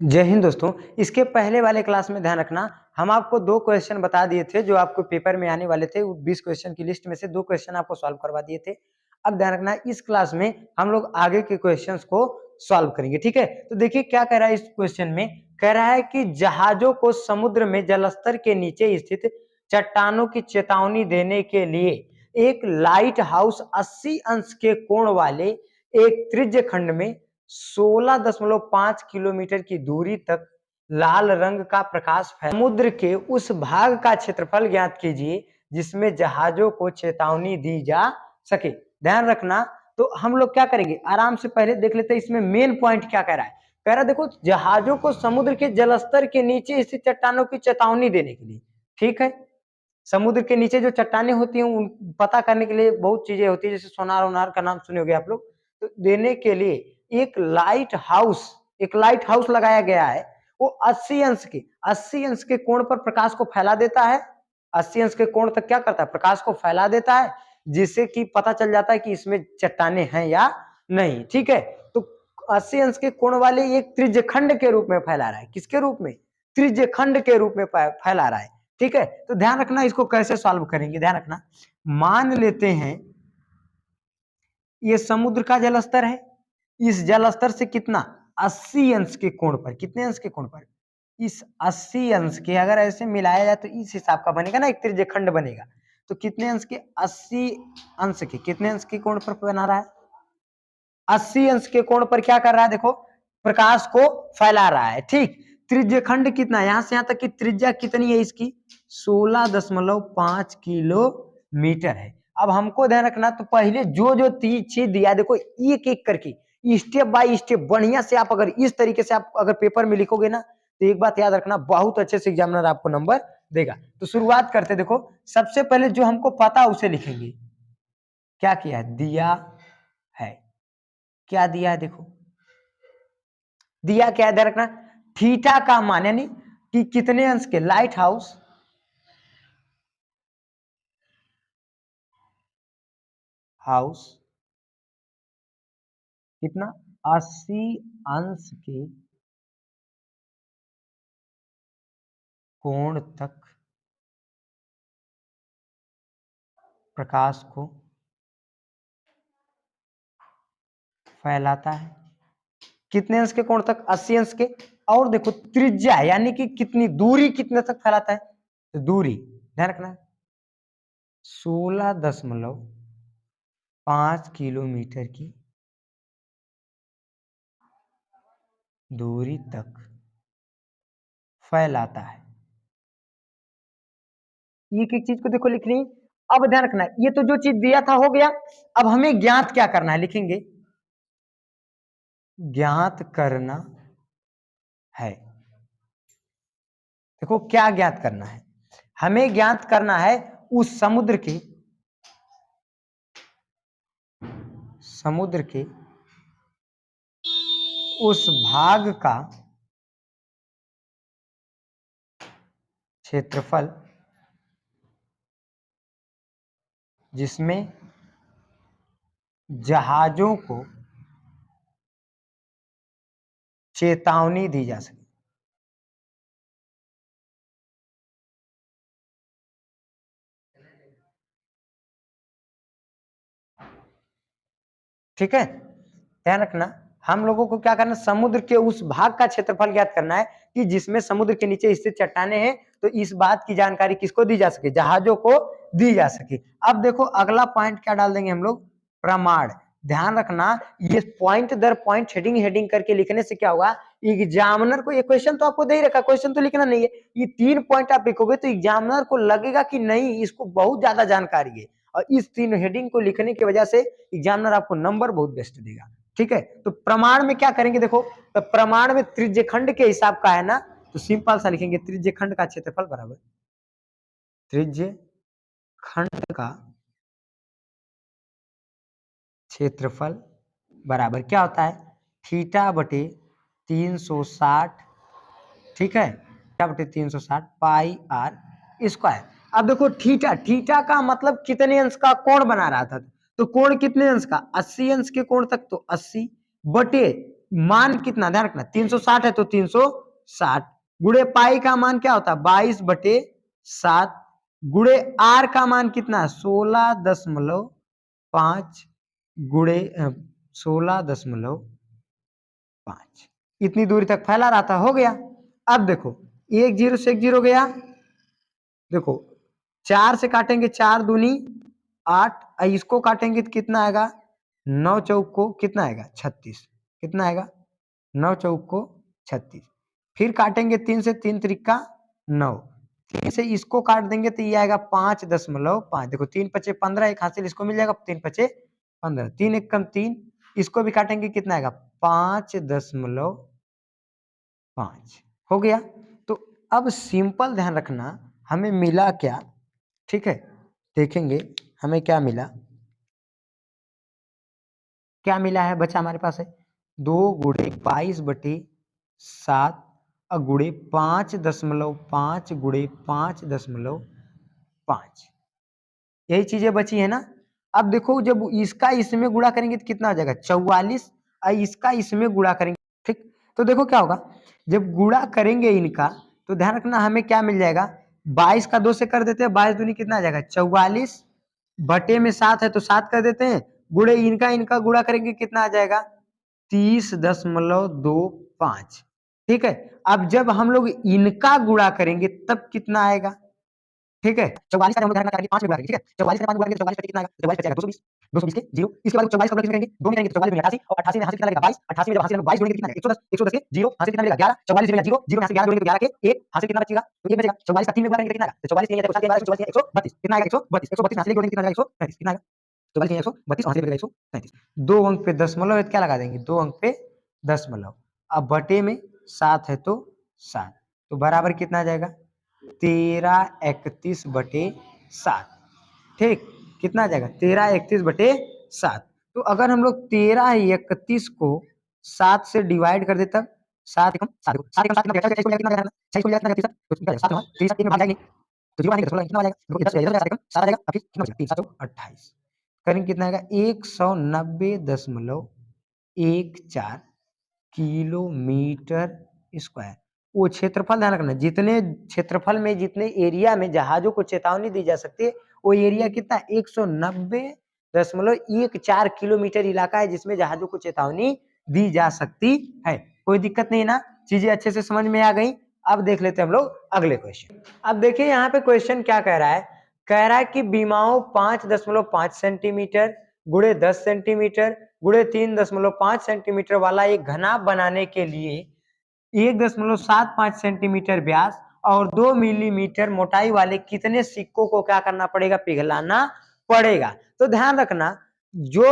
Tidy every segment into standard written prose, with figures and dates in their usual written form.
जय हिंद दोस्तों। इसके पहले वाले क्लास में ध्यान रखना, हम आपको 2 क्वेश्चन बता दिए थे जो आपको पेपर में आने वाले थे। 20 क्वेश्चन की लिस्ट में से 2 क्वेश्चन आपको सॉल्व करवा दिए थे। अब ध्यान रखना, इस क्लास में हम लोग आगे के क्वेश्चंस को सॉल्व करेंगे, ठीक है। तो देखिए क्या कह रहा है इस क्वेश्चन में, कह रहा है कि जहाजों को समुद्र में जलस्तर के नीचे स्थित चट्टानों की चेतावनी देने के लिए एक लाइट हाउस 80 अंश के कोण वाले एक त्रिज्य खंड में 16.5 किलोमीटर की दूरी तक लाल रंग का प्रकाश फैला। समुद्र के उस भाग का क्षेत्रफल ज्ञात कीजिए जिसमें जहाजों को चेतावनी दी जा सके। ध्यान रखना, तो हम लोग क्या करेंगे, आराम से पहले देख लेते हैं इसमें मेन पॉइंट क्या कह रहा है। कह रहा है देखो, जहाजों को समुद्र के जलस्तर के नीचे स्थित चट्टानों की चेतावनी देने के लिए, ठीक है। समुद्र के नीचे जो चट्टानें होती हैं उन पता करने के लिए बहुत चीजें होती है, जैसे सोनार ओनार का नाम सुने होंगे आप लोग। तो देने के लिए एक लाइट हाउस लगाया गया है। वो 80 अंश के कोण पर प्रकाश को फैला देता है। 80 अंश के कोण तक क्या करता है, प्रकाश को फैला देता है, जिससे कि पता चल जाता है कि इसमें चट्टानें हैं या नहीं, ठीक है। तो 80 अंश के कोण वाले एक त्रिज्यखंड के रूप में फैला रहा है। किसके रूप में, त्रिज्यखंड के रूप में फैला रहा है, ठीक है। तो ध्यान रखना, इसको कैसे सॉल्व करेंगे, ध्यान रखना। मान लेते हैं ये समुद्र का जलस्तर है, इस जलस्तर से कितना, 80 अंश के कोण पर, कितने अंश के कोण पर, इस 80 अंश के अगर ऐसे मिलाया जाए तो इस हिसाब का बनेगा ना, एक त्रिज्यखंड बनेगा। तो कितने अंश के, 80 अंश के, कितने अंश के कोण पर बना रहा है, 80 अंश के कोण पर क्या कर रहा है, देखो प्रकाश को फैला रहा है, ठीक। त्रिज्यखंड कितना, यहां से यहां तक की त्रिज्या कितनी है इसकी, 16.5 किलोमीटर है। अब हमको ध्यान रखना, तो पहले जो जो चीज दिया देखो, एक एक करके स्टेप बाय स्टेप बढ़िया से आप अगर इस तरीके से आप अगर पेपर में लिखोगे ना, तो एक बात याद रखना, बहुत अच्छे से एग्जामिनर आपको नंबर देगा। तो शुरुआत करते, देखो सबसे पहले जो हमको पता उसे लिखेंगे। क्या किया है, दिया है, क्या दिया है, देखो दिया क्या है, ध्यान रखना, थीटा का मान, यानी कि कितने अंश के, लाइट हाउस कितना, 80 अंश के कोण तक प्रकाश को फैलाता है। कितने अंश के कोण तक, 80 अंश के। और देखो त्रिज्या यानी कि कितनी दूरी, कितने तक फैलाता है, तो दूरी ध्यान रखना, 16.5 किलोमीटर की दूरी तक फैलाता है। एक एक चीज को देखो लिख ली। अब ध्यान रखना, ये तो जो चीज दिया था हो गया। अब हमें ज्ञात क्या करना है, लिखेंगे ज्ञात करना है। देखो क्या ज्ञात करना है, हमें ज्ञात करना है उस समुद्र के उस भाग का क्षेत्रफल जिसमें जहाजों को चेतावनी दी जा सके। ठीक है, ध्यान रखना, हम लोगों को क्या करना, समुद्र के उस भाग का क्षेत्रफल ज्ञात करना है कि जिसमें समुद्र के नीचे स्थित चट्टानें हैं। तो इस बात की जानकारी किसको दी जा सके, जहाजों को दी जा सके। अब देखो अगला पॉइंट क्या डाल देंगे हम लोग, प्रमाण। ध्यान रखना, ये पॉइंट दर पॉइंट हेडिंग हेडिंग करके लिखने से क्या होगा, एग्जामिनर को, ये क्वेश्चन तो आपको दे ही रखा, क्वेश्चन तो लिखना नहीं है, ये 3 पॉइंट आप लिखोगे तो एग्जामिनर को लगेगा कि नहीं इसको बहुत ज्यादा जानकारी है, और इस 3 हेडिंग को लिखने की वजह से एग्जामिनर आपको नंबर बहुत बेस्ट देगा। ठीक है, तो प्रमाण में क्या करेंगे, देखो तो प्रमाण में त्रिज्यखंड के हिसाब का है ना, तो सिंपल सा लिखेंगे त्रिज्यखंड का क्षेत्रफल बराबर त्रिज्यखंड का क्षेत्रफल बराबर क्या होता है, थीटा बटे 360, ठीक है, थीटा बटे 360 पाई आर स्क्वायर। अब देखो थीटा का मतलब कितने अंश का कोण बना रहा था, तो कोण कितने अंश का, 80 अंश के कोण तक, तो 80 बटे मान कितना ध्यान रखना, 360 है तो 360 गुणे पाई का मान क्या होता है 22/7 गुणे आर का मान कितना 16.5 गुणे 16.5 इतनी दूरी तक फैला रहा था, हो गया। अब देखो 1 0 से 1 0 गया, देखो 4 से काटेंगे 4 दूनी 8, इसको काटेंगे तो कितना आएगा 9 चौक को कितना आएगा 36, कितना आएगा 9 चौक को 36, फिर काटेंगे 3 से 3 त्रिका 9, 3 से इसको काट देंगे तो ये आएगा 5.5, देखो 3 पचे 15, एक हासिल इसको मिल जाएगा 3 पचे 15, 3 एक कम 3, इसको भी काटेंगे कितना आएगा 5.5, हो गया। तो अब सिंपल ध्यान रखना हमें मिला क्या, ठीक है, देखेंगे हमें क्या मिला, क्या मिला है बच्चा हमारे पास है 2 गुणे 22/7 गुणे 5.5 गुणे 5.5, यही चीजें बची है ना। अब देखो जब इसका इसमें गुणा करेंगे तो कितना आ जाएगा 44, और इसका इसमें गुणा करेंगे, ठीक। तो देखो क्या होगा जब गुणा करेंगे इनका, तो ध्यान रखना हमें क्या मिल जाएगा 22 का 2 से कर देते हैं, 22 दूनी कितना आ जाएगा 44 बटे में 7 है तो 7 कर देते हैं, गुणे इनका इनका गुणा करेंगे कितना आ जाएगा 30.25, ठीक है। अब जब हम लोग इनका गुणा करेंगे तब कितना आएगा, ठीक है। 44 का हम लोग ध्यान रखना 5 में गुणा करेंगे, ठीक है। 44 से 5 गुणा करेंगे तो 44 कितना आएगा, 44 बचेगा 220, 220 के 0, इसके बाद 44 का गुणा किसमें करेंगे 2 में करेंगे तो 44 में 88, और 88 में हासिल कितना लगेगा 22, 88 में जब हासिल हम 22 जोड़ेंगे कितना आएगा 110, 110 के 0 हासिल कितना मिलेगा 11, 44 में 0, 0 में हासिल 11 जोड़ेंगे तो 11 के 1 हासिल कितना बचेगा, तो ये बचेगा 44 का 3 में गुणा करेंगे कितना आएगा, तो 44 नहीं है तो 7 के बाद 44 132 कितना आएगा 132, 132 में हासिल जोड़ेंगे कितना आएगा 133, कितना आएगा 44 नहीं है 132 हासिल बचेगा 133, दो अंक पे दशमलव क्या लगा देंगे, दो अंक पे दशमलव, अब बटे में 7 है तो 7, तो बराबर कितना आ जाएगा 13/31/7, ठीक, कितना आ जाएगा 13/31/7। तो अगर हम लोग 13/31 को 7 से डिवाइड कर देता, 7 एकम 7 को 7 एकम 7 कितना बचेगा, 6 को कितना बचेगा 6 को कितना बचेगा 30, तो कितना 7 में 30 में भाग जाएंगे तो 0 आएंगे तो 16 कितना आ जाएगा, देखो 10 7 एकम 7 आ जाएगा, अब कितना बचेगा 3 7 28, करेंगे कितना आएगा 190.14 किलोमीटर स्क्वायर। वो क्षेत्रफल ध्यान रखना, जितने क्षेत्रफल में जितने एरिया में जहाजों को चेतावनी दी जा सकती है वो एरिया कितना 190.14 किलोमीटर इलाका है जिसमें जहाजों को चेतावनी दी जा सकती है। कोई दिक्कत नहीं ना, चीजें अच्छे से समझ में आ गई। अब देख लेते हैं हम लोग अगले क्वेश्चन। अब देखिए यहाँ पे क्वेश्चन क्या कह रहा है, कह रहा है कि बीमाओं 5.5 सेंटीमीटर गुणे 10 सेंटीमीटर गुणे 3.5 सेंटीमीटर वाला एक घनाभ बनाने के लिए 1.75 सेंटीमीटर व्यास और 2 मिलीमीटर मोटाई वाले कितने सिक्कों को क्या करना पड़ेगा, पिघलाना पड़ेगा। तो ध्यान रखना जो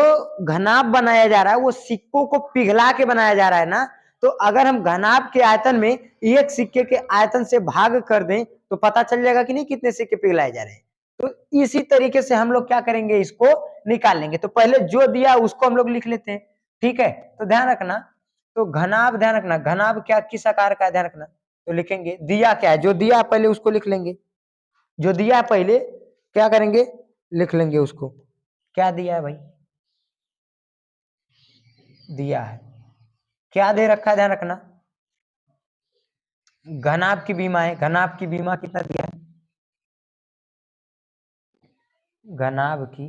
घनाभ बनाया जा रहा है वो सिक्कों को पिघला के बनाया जा रहा है ना, तो अगर हम घनाभ के आयतन में एक सिक्के के आयतन से भाग कर दें तो पता चल जाएगा कि नहीं कितने सिक्के पिघलाए जा रहे हैं। तो इसी तरीके से हम लोग क्या करेंगे, इसको निकाल लेंगे। तो पहले जो दिया उसको हम लोग लिख लेते हैं, ठीक है। तो ध्यान रखना, तो घनाभ ध्यान रखना, घनाभ क्या किस आकार का है ध्यान रखना, तो लिखेंगे दिया क्या है, जो दिया पहले उसको लिख लेंगे, जो दिया पहले क्या करेंगे लिख लेंगे उसको, क्या दिया है भाई, दिया है, क्या दे रखा है ध्यान रखना, घनाभ की बीमा है, घनाभ की बीमा कितना दिया है, घनाभ की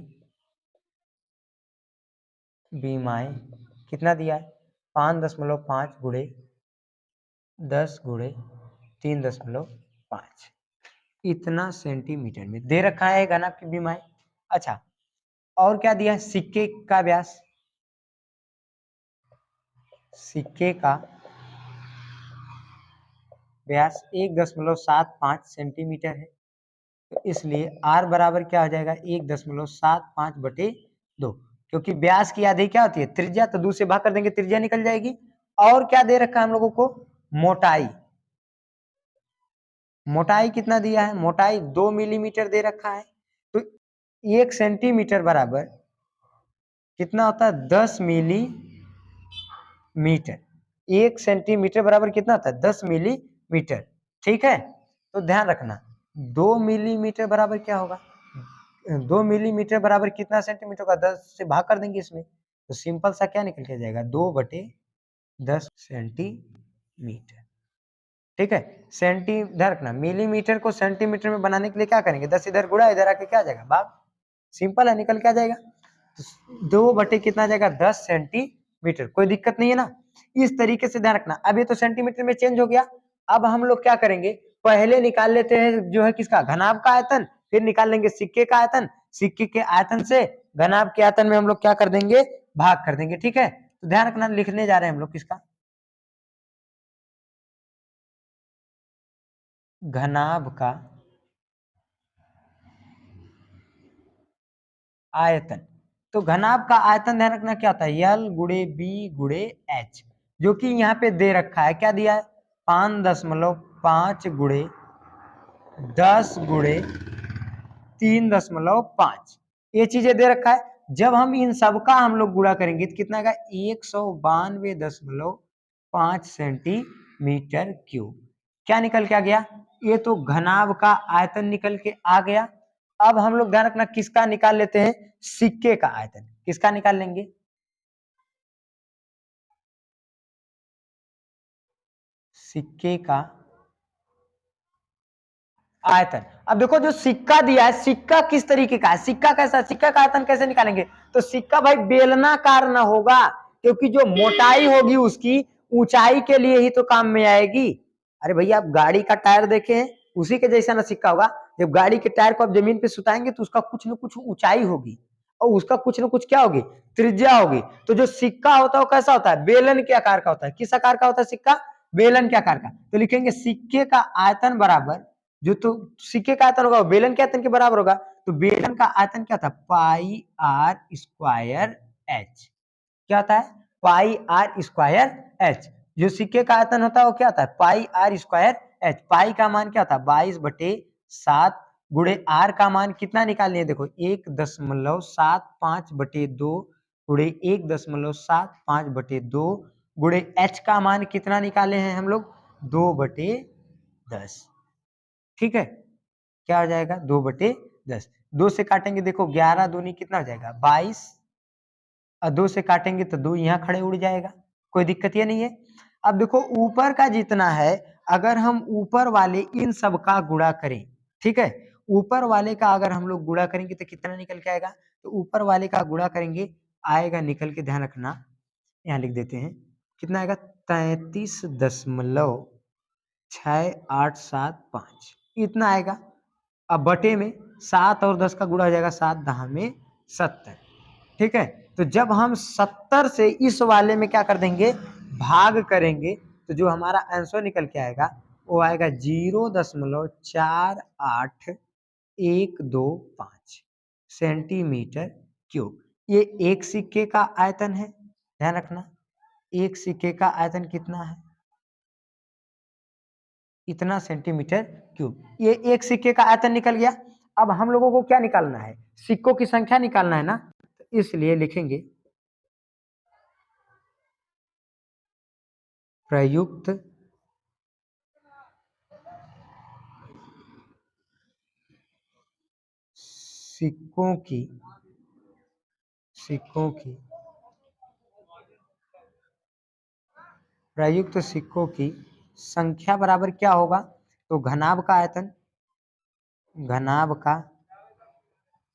बीमाएं कितना दिया है 5.5 गुणे 10 गुणे 3.5 इतना सेंटीमीटर में दे रखा है घनाभ की बीमाएं। अच्छा और क्या दिया है, सिक्के का व्यास, सिक्के का व्यास 1.75 सेंटीमीटर है, तो इसलिए r बराबर क्या हो जाएगा 1.75/2, क्योंकि व्यास की आधी क्या होती है त्रिज्या, तो 2 से भाग कर देंगे त्रिज्या निकल जाएगी। और क्या दे रखा है हम लोगों को, मोटाई, मोटाई कितना दिया है, मोटाई 2 मिलीमीटर दे रखा है, तो 1 सेंटीमीटर बराबर कितना होता है 10 मिलीमीटर, 1 सेंटीमीटर बराबर कितना होता है 10 मिलीमीटर, ठीक है। तो ध्यान रखना 2 मिलीमीटर बराबर क्या होगा, 2 मिलीमीटर बराबर कितना सेंटीमीटर का 10 से भाग कर देंगे इसमें, तो सिंपल सा क्या निकल के जाएगा 2/10 10 सेंटीमीटर। ठीक है, सेंटी इधर रखना, मिलीमीटर को सेंटीमीटर में बनाने के लिए क्या करेंगे, 10 इधर गुणा, इधर आके क्या आ जाएगा भाग, सिंपल है, निकल के आ जाएगा। तो 2 बटे कितना आ जाएगा, 10 सेंटीमीटर, कोई दिक्कत नहीं है ना। इस तरीके से ध्यान रखना। अब ये तो सेंटीमीटर में चेंज हो गया। अब हम लोग क्या करेंगे, पहले निकाल लेते हैं जो है किसका, घनाभ का आयतन, फिर निकाल लेंगे सिक्के का आयतन, सिक्के के आयतन से घनाभ के आयतन में हम लोग क्या कर देंगे, भाग कर देंगे। ठीक है, तो ध्यान रखना, लिखने जा रहे हैं हम लोग किसका, घनाभ का आयतन। तो घनाभ का आयतन ध्यान रखना क्या होता है, यल गुणे बी गुणे एच, जो कि यहाँ पे दे रखा है, क्या दिया है, 5.5 गुणे 10 गुणे 3.5, ये चीजें दे रखा है। जब हम इन सबका हम लोग गुणा करेंगे तो कितना आएगा, 192.5 सेंटीमीटर क्यूब। क्या निकल के आ गया, ये तो घनाभ का आयतन निकल के आ गया। अब हम लोग ध्यान रखना किसका निकाल लेते हैं, सिक्के का आयतन, किसका निकाल लेंगे, सिक्के का आयतन। अब देखो जो सिक्का दिया है, सिक्का किस तरीके का है, सिक्का कैसा, सिक्का का आयतन कैसे निकालेंगे, तो सिक्का भाई बेलनाकार ना होगा, क्योंकि जो मोटाई होगी उसकी ऊंचाई के लिए ही तो काम में आएगी। अरे भैया आप गाड़ी का टायर देखे हैं, उसी के जैसा ना सिक्का होगा। जब गाड़ी के टायर को आप जमीन पे सुताएंगे तो उसका कुछ न कुछ ऊंचाई होगी, और उसका कुछ न कुछ क्या होगी, त्रिज्या होगी। तो जो सिक्का होता है वो कैसा होता है, बेलन के आकार का होता है। किस आकार का होता है सिक्का, बेलन के आकार का। तो लिखेंगे सिक्के का आयतन बराबर, जो तो सिक्के का आयतन होगा वो बेलन के आयतन के बराबर होगा। तो बेलन का आयतन क्या था, पाई आर स्क्वायर एच, क्या होता है, पाई आर स्क्वायर एच। जो सिक्के का आयतन होता है वो क्या होता है, पाई आर स्क्वायर एच। पाई का मान क्या था, 22/7 गुणे आर का मान कितना निकालनी है, देखो 1.75/2 गुणे 1.75/2 गुणे एच का मान कितना निकाले हैं हम लोग, 2/10। ठीक है, क्या हो जाएगा, 2/10। 2 से काटेंगे, देखो 11 दूनी कितना हो जाएगा, 22, और 2 से काटेंगे तो 2 यहाँ खड़े उड़ जाएगा, कोई दिक्कत ये नहीं है। अब देखो ऊपर का जितना है, अगर हम ऊपर वाले इन सब का गुणा करें, ठीक है, ऊपर वाले का अगर हम लोग गुणा करेंगे तो कितना निकल के आएगा, तो ऊपर वाले का गुणा करेंगे, आएगा निकल के, ध्यान रखना, यहाँ लिख देते हैं, कितना आएगा, 33.6875, इतना आएगा। अब बटे में 7 और 10 का गुणा हो जाएगा, 7 10 में 70। ठीक है, तो जब हम 70 से इस वाले में क्या कर देंगे, भाग करेंगे, तो जो हमारा आंसर निकल के आएगा वो आएगा 0.48125 सेंटीमीटर क्यूब। ये एक सिक्के का आयतन है, ध्यान रखना, एक सिक्के का आयतन कितना है, इतना सेंटीमीटर क्यूब। ये एक सिक्के का आयतन निकल गया। अब हम लोगों को क्या निकालना है, सिक्कों की संख्या निकालना है ना, तो इसलिए लिखेंगे प्रयुक्त सिक्कों की प्रयुक्त सिक्कों की संख्या बराबर क्या होगा, तो घनाभ का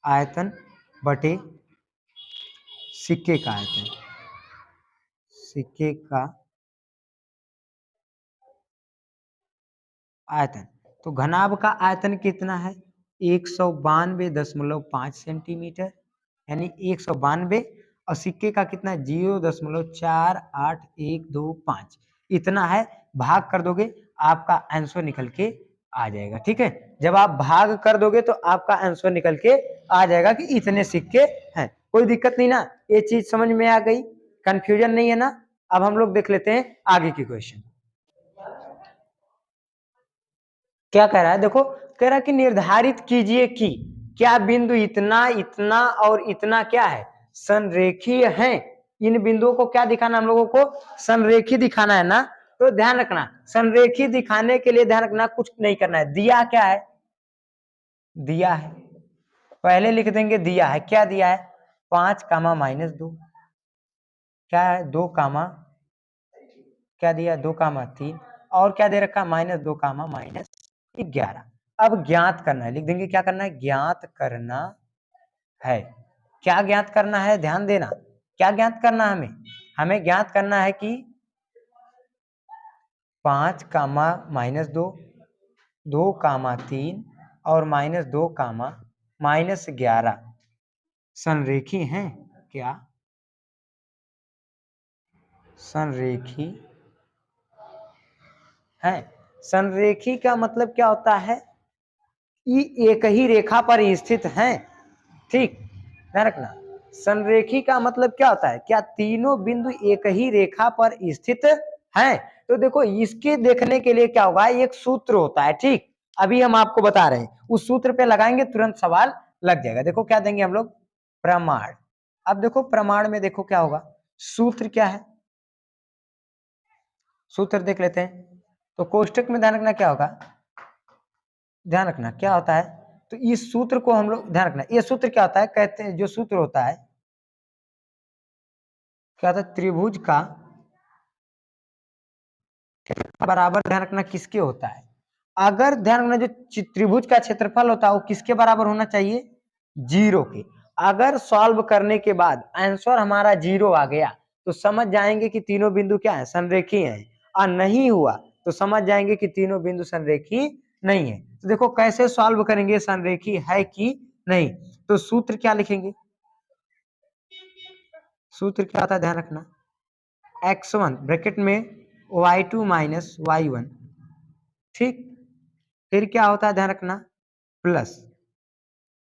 आयतन बटे सिक्के का आयतन, सिक्के का आयतन। तो घनाभ का आयतन कितना है, 192.5 सेंटीमीटर, यानी 192, और सिक्के का कितना है, 0.48125, इतना है। भाग कर दोगे आपका आंसर निकल के आ जाएगा। ठीक है, जब आप भाग कर दोगे तो आपका आंसर निकल के आ जाएगा कि इतने सिक्के हैं। कोई दिक्कत नहीं ना, ये चीज समझ में आ गई, कंफ्यूजन नहीं है ना। अब हम लोग देख लेते हैं आगे की क्वेश्चन। क्या कह रहा है, देखो कह रहा है कि निर्धारित कीजिए कि क्या बिंदु इतना इतना और इतना क्या है, संरेखीय है। इन बिंदुओं को क्या दिखाना, हम लोगों को संरेखी दिखाना है ना। तो ध्यान रखना, संरेखी दिखाने के लिए ध्यान रखना, कुछ नहीं करना है। दिया क्या है, दिया है, पहले लिख देंगे दिया है, क्या दिया है, 5 - -2, क्या है, 2, क्या दिया 2,3 और क्या दे रखा -2, -11। अब ज्ञात करना है, लिख देंगे क्या करना है, ज्ञात करना है। क्या ज्ञात करना है, ध्यान देना, क्या ज्ञात करना है हमें ज्ञात करना है कि 5, -2, 2, 3 और -2, -11 संरेखी हैं क्या, संरेखी है। संरेखी का मतलब क्या होता है, ये एक ही रेखा पर स्थित हैं, ठीक, ध्यान रखना। संरेखी का मतलब क्या होता है, क्या तीनों बिंदु एक ही रेखा पर स्थित हैं। तो देखो इसके देखने के लिए क्या होगा, एक सूत्र होता है, ठीक, अभी हम आपको बता रहे हैं, उस सूत्र पे लगाएंगे तुरंत सवाल लग जाएगा। देखो क्या देंगे हम लोग, प्रमाण। अब देखो प्रमाण में देखो क्या होगा, सूत्र क्या है, सूत्र देख लेते हैं। तो कोष्टक में ध्यान रखना क्या होगा, ध्यान रखना क्या होता है, तो इस सूत्र को हम लोग ध्यान रखना, ये सूत्र क्या होता है, कहते हैं जो सूत्र होता है क्या होता है, त्रिभुज का बराबर, ध्यान रखना किसके होता है, अगर ध्यान रखना जो त्रिभुज का क्षेत्रफल होता है वो किसके बराबर होना चाहिए, 0 के। अगर सॉल्व करने के बाद आंसर हमारा 0 आ गया तो समझ जाएंगे कि तीनों बिंदु क्या है, संरेखी हैं, और नहीं हुआ तो समझ जाएंगे कि तीनों बिंदु संरेखी नहीं है। तो देखो कैसे सॉल्व करेंगे, संरेखी है कि नहीं, तो सूत्र क्या लिखेंगे, सूत्र क्या आता है, ध्यान रखना, x1 ब्रैकेट में y2 माइनस y1, ठीक, फिर क्या होता है ध्यान रखना, प्लस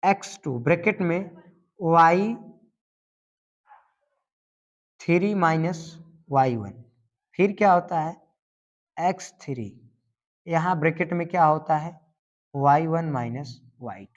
x2 ब्रैकेट में y3 माइनस y1, फिर क्या होता है x3, यहाँ ब्रैकेट में क्या होता है y1 माइनस y2,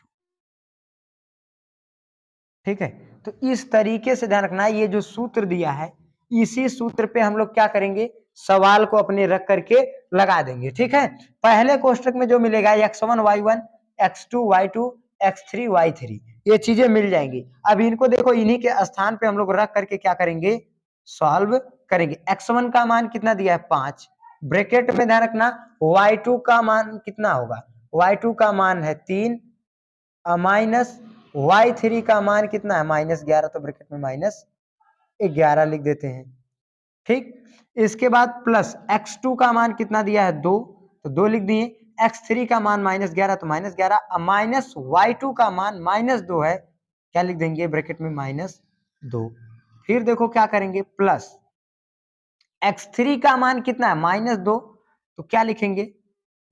ठीक है। तो इस तरीके से ध्यान रखना, ये जो सूत्र दिया है इसी सूत्र पे हम लोग क्या करेंगे, सवाल को अपने रख करके लगा देंगे, ठीक है। पहले कोष्टक में जो मिलेगा x1 y1, x2 y2, x3 y3, ये चीजें मिल जाएंगी। अब इनको देखो इन्हीं के स्थान पे हम लोग रख करके क्या करेंगे, सॉल्व करेंगे। x1 का मान कितना दिया है 5, ब्रैकेट में ध्यान रखना y2 का मान कितना होगा, y2 का मान है 3, माइनस y3 का मान कितना है -11, तो ब्रैकेट में -11 लिख देते हैं, ठीक। इसके बाद प्लस x2 का मान कितना दिया है 2, तो 2 लिख दिए, x3 का मान -11 तो -11, माइनस y2 का मान -2 है, क्या लिख देंगे ब्रैकेट में -2। फिर देखो क्या करेंगे, प्लस x3 का मान कितना है -2, तो क्या लिखेंगे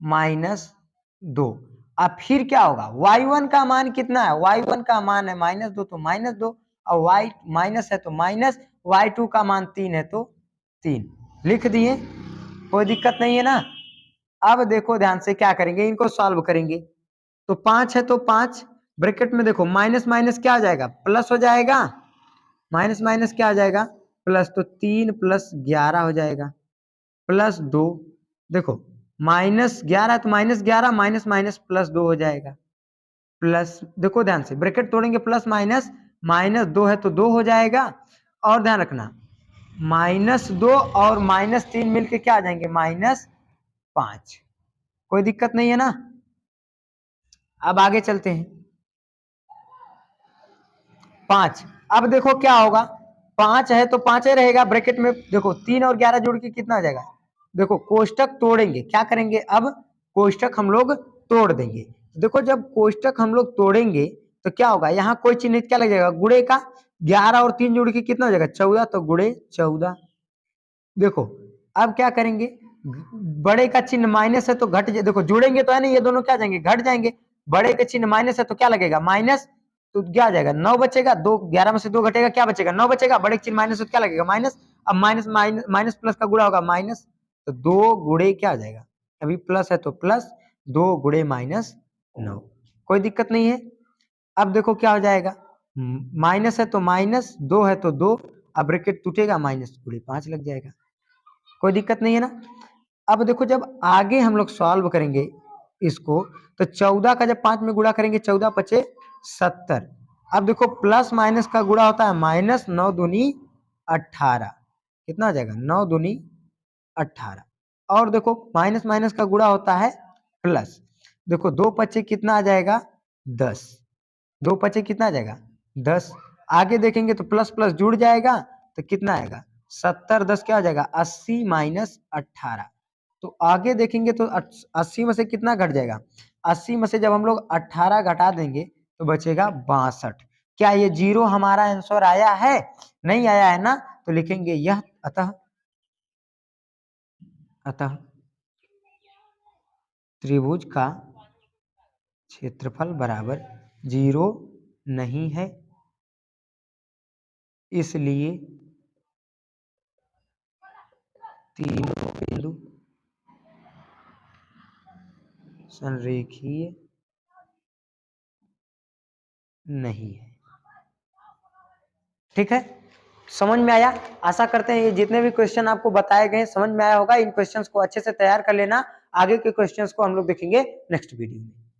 -2। अब फिर क्या होगा, y1 का मान कितना है, y1 का मान है -2 तो -2, और y माइनस है तो माइनस, y2 का मान 3 है तो 3 लिख दिए, कोई दिक्कत नहीं है ना। अब देखो ध्यान से क्या करेंगे, इनको सॉल्व करेंगे, तो 5 है तो 5, ब्रैकेट में देखो माइनस माइनस क्या आ जाएगा, प्लस हो जाएगा, माइनस माइनस क्या आ जाएगा प्लस, तो 3 + 11 हो जाएगा, प्लस 2, देखो -11 तो -11 माइनस माइनस +2 हो जाएगा, प्लस देखो ध्यान से ब्रैकेट तोड़ेंगे, प्लस माइनस, -2 है तो 2 हो जाएगा, और ध्यान रखना -2 और -3 मिलके क्या आ जाएंगे -5, कोई दिक्कत नहीं है ना। अब आगे चलते हैं, 5, अब देखो क्या होगा, 5 है तो 5 ही रहेगा, ब्रैकेट में देखो 3 और 11 जोड़ के कितना आ जाएगा, देखो कोष्टक तोड़ेंगे, क्या करेंगे अब कोष्टक हम लोग तोड़ देंगे। देखो जब कोष्टक हम लोग तोड़ेंगे तो क्या होगा, यहाँ कोई चिन्ह क्या लग जाएगा, गुणे का, 11 और 3 जोड़ के कितना हो जाएगा 14, तो गुणे 14। देखो अब क्या करेंगे, बड़े का चिन्ह माइनस है तो घट, देखो जुड़ेंगे तो है नहीं, ये दोनों क्या जाएंगे घट जाएंगे, बड़े का चिन्ह माइनस है तो क्या लगेगा माइनस, तो क्या आ जाएगा 9 बचेगा, 2 11 में से 2 घटेगा क्या बचेगा 9 बचेगा, बड़े का चिन्ह माइनस है तो क्या लगेगा माइनस, अब माइनस माइनस माइनस प्लस का गुणा होगा माइनस, तो 2 गुणे क्या आ जाएगा, अभी प्लस है तो प्लस 2 गुणे -9, कोई दिक्कत नहीं है। अब देखो क्या हो जाएगा, माइनस है तो माइनस, 2 है तो 2, अब ब्रैकेट टूटेगा, माइनस गुणे 5 लग जाएगा, कोई दिक्कत नहीं है ना। अब देखो जब आगे हम लोग सॉल्व करेंगे इसको, तो 14 का जब 5 में गुणा करेंगे 14 पचे 70, अब देखो प्लस माइनस का गुणा होता है माइनस, 9 दूनी 18, कितना आ जाएगा 9 दूनी 18। और देखो माइनस माइनस का गुणा होता है प्लस। देखो 2 पचे कितना आ जाएगा 10, 2 पचे कितना आ जाएगा 10। आगे देखेंगे तो प्लस प्लस जुड़ जाएगा तो कितना आएगा 70, 10 क्या हो जाएगा 80 माइनस 18। तो आगे देखेंगे तो 80 में से कितना घट जाएगा, 80 में से जब हम लोग 18 घटा देंगे तो बचेगा 62। क्या ये जीरो हमारा आंसर आया है, नहीं आया है ना, तो लिखेंगे यह अतः अतः त्रिभुज का क्षेत्रफल बराबर 0 नहीं है, इसलिए तीनों बिंदु संरेखीय नहीं है। ठीक है, समझ में आया? आशा करते हैं ये जितने भी क्वेश्चन आपको बताए गए समझ में आया होगा। इन क्वेश्चंस को अच्छे से तैयार कर लेना, आगे के क्वेश्चंस को हम लोग देखेंगे नेक्स्ट वीडियो में।